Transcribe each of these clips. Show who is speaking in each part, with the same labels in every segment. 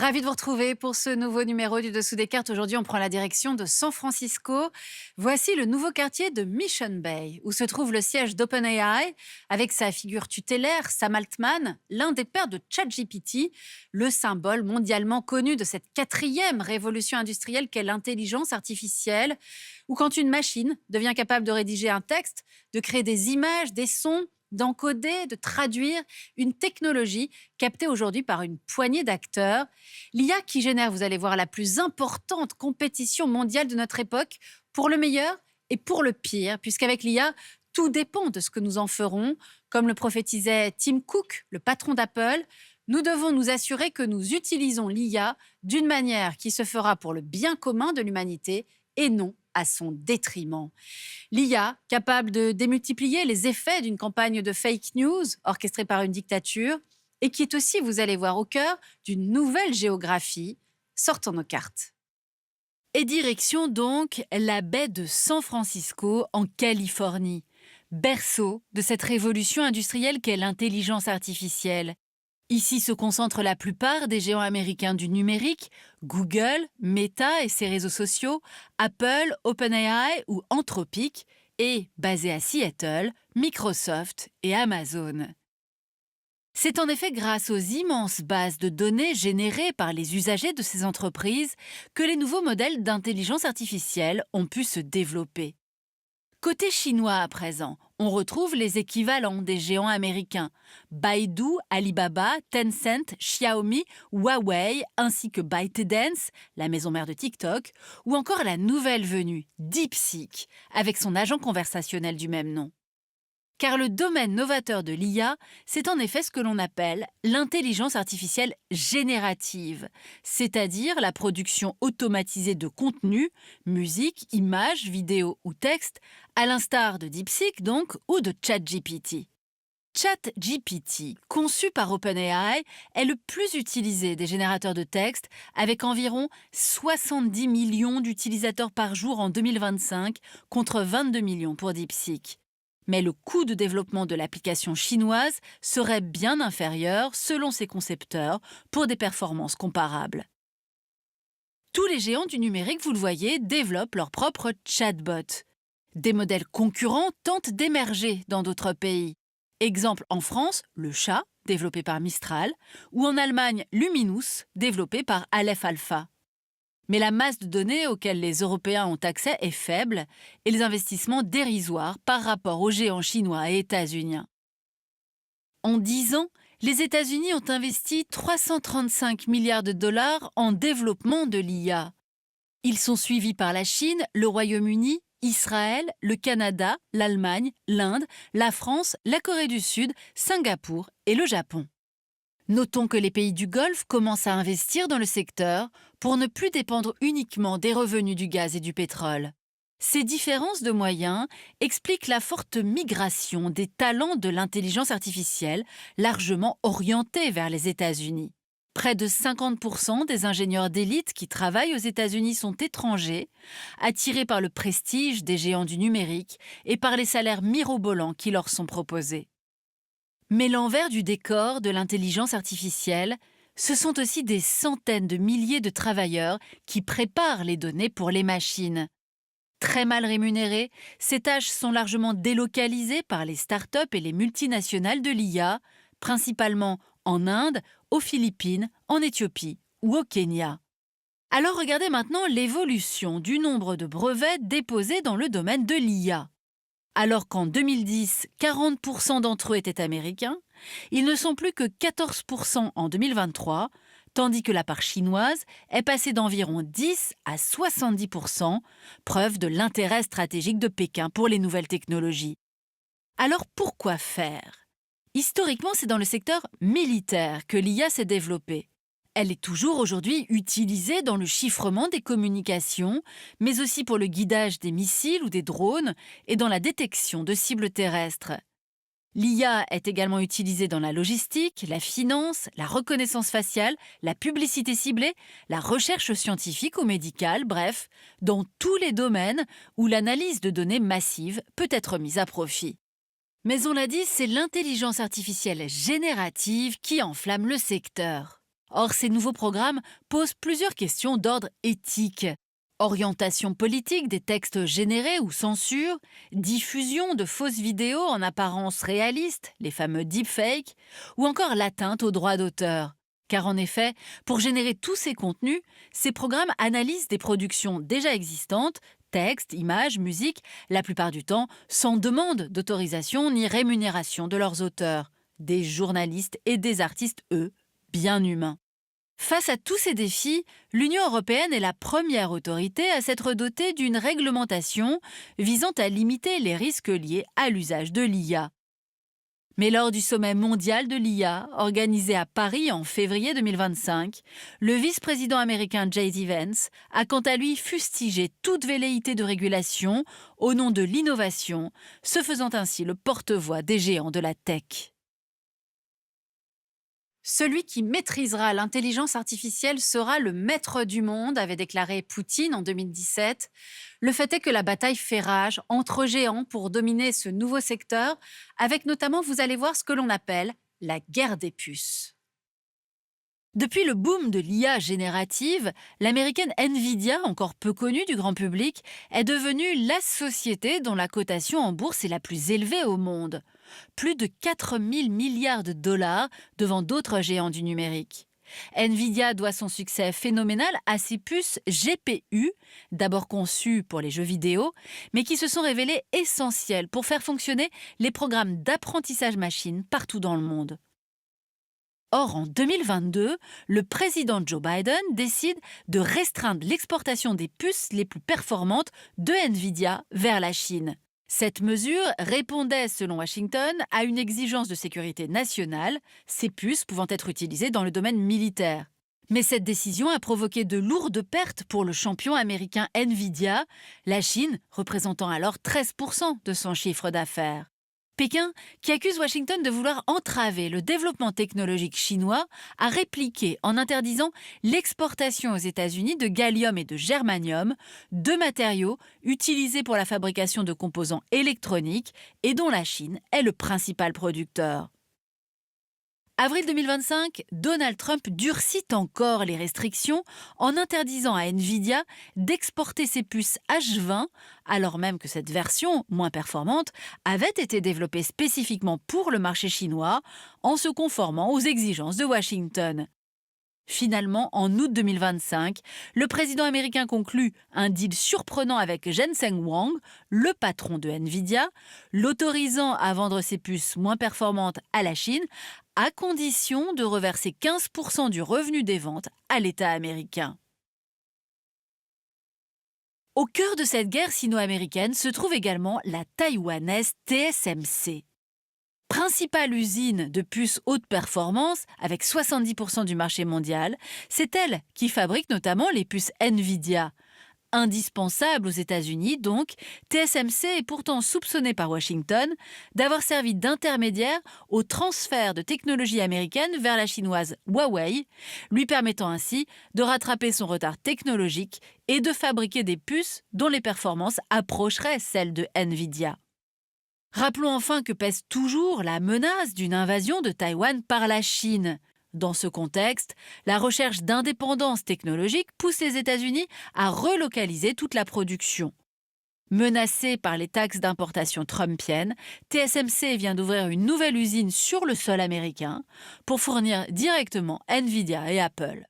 Speaker 1: Ravi de vous retrouver pour ce nouveau numéro du Dessous des cartes. Aujourd'hui, on prend la direction de San Francisco. Voici le nouveau quartier de Mission Bay, où se trouve le siège d'OpenAI, avec sa figure tutélaire, Sam Altman, l'un des pères de ChatGPT, le symbole mondialement connu de cette quatrième révolution industrielle qu'est l'intelligence artificielle, où quand une machine devient capable de rédiger un texte, de créer des images, des sons, d'encoder, de traduire une technologie captée aujourd'hui par une poignée d'acteurs. L'IA qui génère, vous allez voir, la plus importante compétition mondiale de notre époque, pour le meilleur et pour le pire, puisqu'avec l'IA, tout dépend de ce que nous en ferons. Comme le prophétisait Tim Cook, le patron d'Apple, nous devons nous assurer que nous utilisons l'IA d'une manière qui se fera pour le bien commun de l'humanité et non à son détriment. L'IA, capable de démultiplier les effets d'une campagne de fake news orchestrée par une dictature, et qui est aussi, vous allez voir, au cœur d'une nouvelle géographie. Sortons nos cartes. Et direction donc la baie de San Francisco, en Californie, berceau de cette révolution industrielle qu'est l'intelligence artificielle. Ici se concentrent la plupart des géants américains du numérique, Google, Meta et ses réseaux sociaux, Apple, OpenAI ou Anthropic, et, basé à Seattle, Microsoft et Amazon. C'est en effet grâce aux immenses bases de données générées par les usagers de ces entreprises que les nouveaux modèles d'intelligence artificielle ont pu se développer. Côté chinois à présent, on retrouve les équivalents des géants américains, Baidu, Alibaba, Tencent, Xiaomi, Huawei, ainsi que ByteDance, la maison mère de TikTok, ou encore la nouvelle venue, DeepSeek, avec son agent conversationnel du même nom. Car le domaine novateur de l'IA, c'est en effet ce que l'on appelle l'intelligence artificielle générative, c'est-à-dire la production automatisée de contenu, musique, images, vidéos ou textes, à l'instar de DeepSeek donc, ou de ChatGPT. ChatGPT, conçu par OpenAI, est le plus utilisé des générateurs de texte, avec environ 70 millions d'utilisateurs par jour en 2025, contre 22 millions pour DeepSeek. Mais le coût de développement de l'application chinoise serait bien inférieur, selon ses concepteurs, pour des performances comparables. Tous les géants du numérique, vous le voyez, développent leur propre chatbot. Des modèles concurrents tentent d'émerger dans d'autres pays. Exemple en France, le chat, développé par Mistral, ou en Allemagne, Luminous, développé par Aleph Alpha. Mais la masse de données auxquelles les Européens ont accès est faible et les investissements dérisoires par rapport aux géants chinois et états-uniens. En 10 ans, les États-Unis ont investi 335 milliards de dollars en développement de l'IA. Ils sont suivis par la Chine, le Royaume-Uni, Israël, le Canada, l'Allemagne, l'Inde, la France, la Corée du Sud, Singapour et le Japon. Notons que les pays du Golfe commencent à investir dans le secteur pour ne plus dépendre uniquement des revenus du gaz et du pétrole. Ces différences de moyens expliquent la forte migration des talents de l'intelligence artificielle, largement orientés vers les États-Unis. Près de 50% des ingénieurs d'élite qui travaillent aux États-Unis sont étrangers, attirés par le prestige des géants du numérique et par les salaires mirobolants qui leur sont proposés. Mais l'envers du décor de l'intelligence artificielle, ce sont aussi des centaines de milliers de travailleurs qui préparent les données pour les machines. Très mal rémunérés, ces tâches sont largement délocalisées par les startups et les multinationales de l'IA, principalement en Inde, aux Philippines, en Éthiopie ou au Kenya. Alors regardez maintenant l'évolution du nombre de brevets déposés dans le domaine de l'IA. Alors qu'en 2010, 40% d'entre eux étaient américains, ils ne sont plus que 14% en 2023, tandis que la part chinoise est passée d'environ 10 à 70%, preuve de l'intérêt stratégique de Pékin pour les nouvelles technologies. Alors pourquoi faire ? Historiquement, c'est dans le secteur militaire que l'IA s'est développée. Elle est toujours aujourd'hui utilisée dans le chiffrement des communications, mais aussi pour le guidage des missiles ou des drones et dans la détection de cibles terrestres. L'IA est également utilisée dans la logistique, la finance, la reconnaissance faciale, la publicité ciblée, la recherche scientifique ou médicale, bref, dans tous les domaines où l'analyse de données massives peut être mise à profit. Mais on l'a dit, c'est l'intelligence artificielle générative qui enflamme le secteur. Or, ces nouveaux programmes posent plusieurs questions d'ordre éthique. Orientation politique des textes générés ou censure, diffusion de fausses vidéos en apparence réalistes, les fameux deepfakes, ou encore l'atteinte aux droits d'auteur. Car en effet, pour générer tous ces contenus, ces programmes analysent des productions déjà existantes, textes, images, musique, la plupart du temps sans demande d'autorisation ni rémunération de leurs auteurs, des journalistes et des artistes, eux, bien humains. Face à tous ces défis, l'Union européenne est la première autorité à s'être dotée d'une réglementation visant à limiter les risques liés à l'usage de l'IA. Mais lors du sommet mondial de l'IA, organisé à Paris en février 2025, le vice-président américain J.D. Vance a quant à lui fustigé toute velléité de régulation au nom de l'innovation, se faisant ainsi le porte-voix des géants de la tech. Celui qui maîtrisera l'intelligence artificielle sera le maître du monde, avait déclaré Poutine en 2017. Le fait est que la bataille fait rage entre géants pour dominer ce nouveau secteur, avec notamment, vous allez voir, ce que l'on appelle la guerre des puces. Depuis le boom de l'IA générative, l'américaine Nvidia, encore peu connue du grand public, est devenue la société dont la cotation en bourse est la plus élevée au monde. Plus de 4 000 milliards de dollars devant d'autres géants du numérique. Nvidia doit son succès phénoménal à ses puces GPU, d'abord conçues pour les jeux vidéo, mais qui se sont révélées essentielles pour faire fonctionner les programmes d'apprentissage machine partout dans le monde. Or, en 2022, le président Joe Biden décide de restreindre l'exportation des puces les plus performantes de Nvidia vers la Chine. Cette mesure répondait, selon Washington, à une exigence de sécurité nationale, ces puces pouvant être utilisées dans le domaine militaire. Mais cette décision a provoqué de lourdes pertes pour le champion américain Nvidia, la Chine représentant alors 13% de son chiffre d'affaires. Pékin, qui accuse Washington de vouloir entraver le développement technologique chinois, a répliqué en interdisant l'exportation aux États-Unis de gallium et de germanium, deux matériaux utilisés pour la fabrication de composants électroniques et dont la Chine est le principal producteur. Avril 2025, Donald Trump durcit encore les restrictions en interdisant à Nvidia d'exporter ses puces H20, alors même que cette version, moins performante, avait été développée spécifiquement pour le marché chinois, en se conformant aux exigences de Washington. Finalement, en août 2025, le président américain conclut un deal surprenant avec Jensen Huang, le patron de Nvidia, l'autorisant à vendre ses puces moins performantes à la Chine, à condition de reverser 15% du revenu des ventes à l'État américain. Au cœur de cette guerre sino-américaine se trouve également la taïwanaise TSMC. Principale usine de puces haute performance, avec 70% du marché mondial, c'est elle qui fabrique notamment les puces Nvidia. Indispensable aux États-Unis, donc, TSMC est pourtant soupçonnée par Washington d'avoir servi d'intermédiaire au transfert de technologies américaines vers la chinoise Huawei, lui permettant ainsi de rattraper son retard technologique et de fabriquer des puces dont les performances approcheraient celles de Nvidia. Rappelons enfin que pèse toujours la menace d'une invasion de Taïwan par la Chine. Dans ce contexte, la recherche d'indépendance technologique pousse les États-Unis à relocaliser toute la production. Menacée par les taxes d'importation trumpiennes, TSMC vient d'ouvrir une nouvelle usine sur le sol américain pour fournir directement Nvidia et Apple.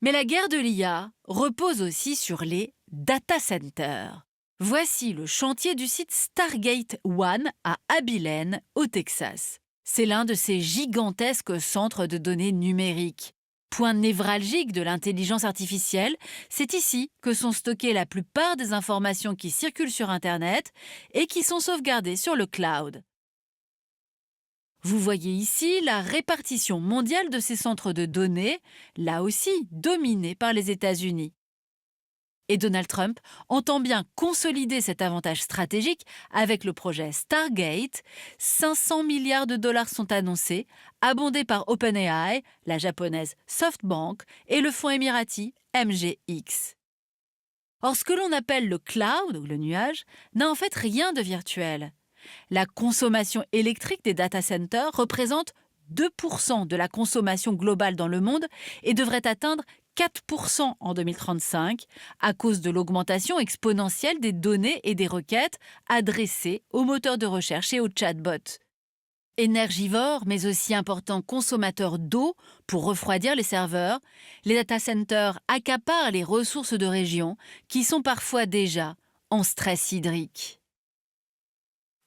Speaker 1: Mais la guerre de l'IA repose aussi sur les data centers. Voici le chantier du site Stargate One à Abilene, au Texas. C'est l'un de ces gigantesques centres de données numériques. Point névralgique de l'intelligence artificielle, c'est ici que sont stockées la plupart des informations qui circulent sur Internet et qui sont sauvegardées sur le cloud. Vous voyez ici la répartition mondiale de ces centres de données, là aussi dominés par les États-Unis. Et Donald Trump entend bien consolider cet avantage stratégique avec le projet Stargate. 500 milliards de dollars sont annoncés, abondés par OpenAI, la japonaise SoftBank et le fonds émirati MGX. Or, ce que l'on appelle le cloud, ou le nuage, n'a en fait rien de virtuel. La consommation électrique des data centers représente 2% de la consommation globale dans le monde et devrait atteindre 4% en 2035 à cause de l'augmentation exponentielle des données et des requêtes adressées aux moteurs de recherche et aux chatbots. Énergivores, mais aussi important consommateur d'eau pour refroidir les serveurs, les data centers accaparent les ressources de régions qui sont parfois déjà en stress hydrique.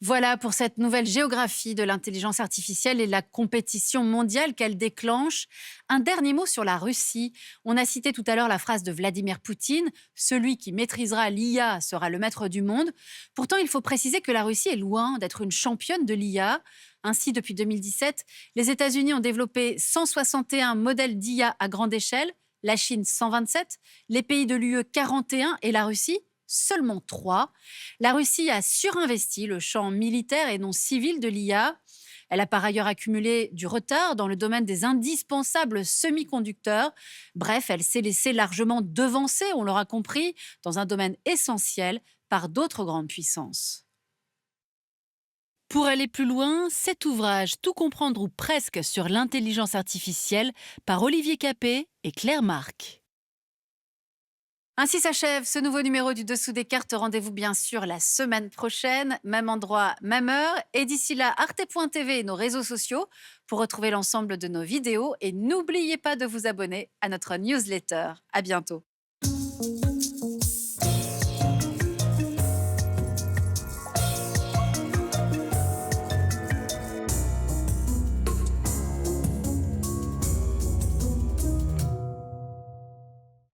Speaker 1: Voilà pour cette nouvelle géographie de l'intelligence artificielle et la compétition mondiale qu'elle déclenche. Un dernier mot sur la Russie. On a cité tout à l'heure la phrase de Vladimir Poutine: celui qui maîtrisera l'IA sera le maître du monde. Pourtant, il faut préciser que la Russie est loin d'être une championne de l'IA. Ainsi, depuis 2017, les États-Unis ont développé 161 modèles d'IA à grande échelle, la Chine 127, les pays de l'UE 41 et la Russie seulement 3. La Russie a surinvesti le champ militaire et non civil de l'IA. Elle a par ailleurs accumulé du retard dans le domaine des indispensables semi-conducteurs. Bref, elle s'est laissée largement devancer, on l'aura compris, dans un domaine essentiel par d'autres grandes puissances. Pour aller plus loin, cet ouvrage Tout comprendre ou presque sur l'intelligence artificielle par Olivier Capet et Claire Marc. Ainsi s'achève ce nouveau numéro du Dessous des cartes. Rendez-vous bien sûr la semaine prochaine, même endroit, même heure. Et d'ici là, arte.tv et nos réseaux sociaux pour retrouver l'ensemble de nos vidéos. Et n'oubliez pas de vous abonner à notre newsletter. À bientôt.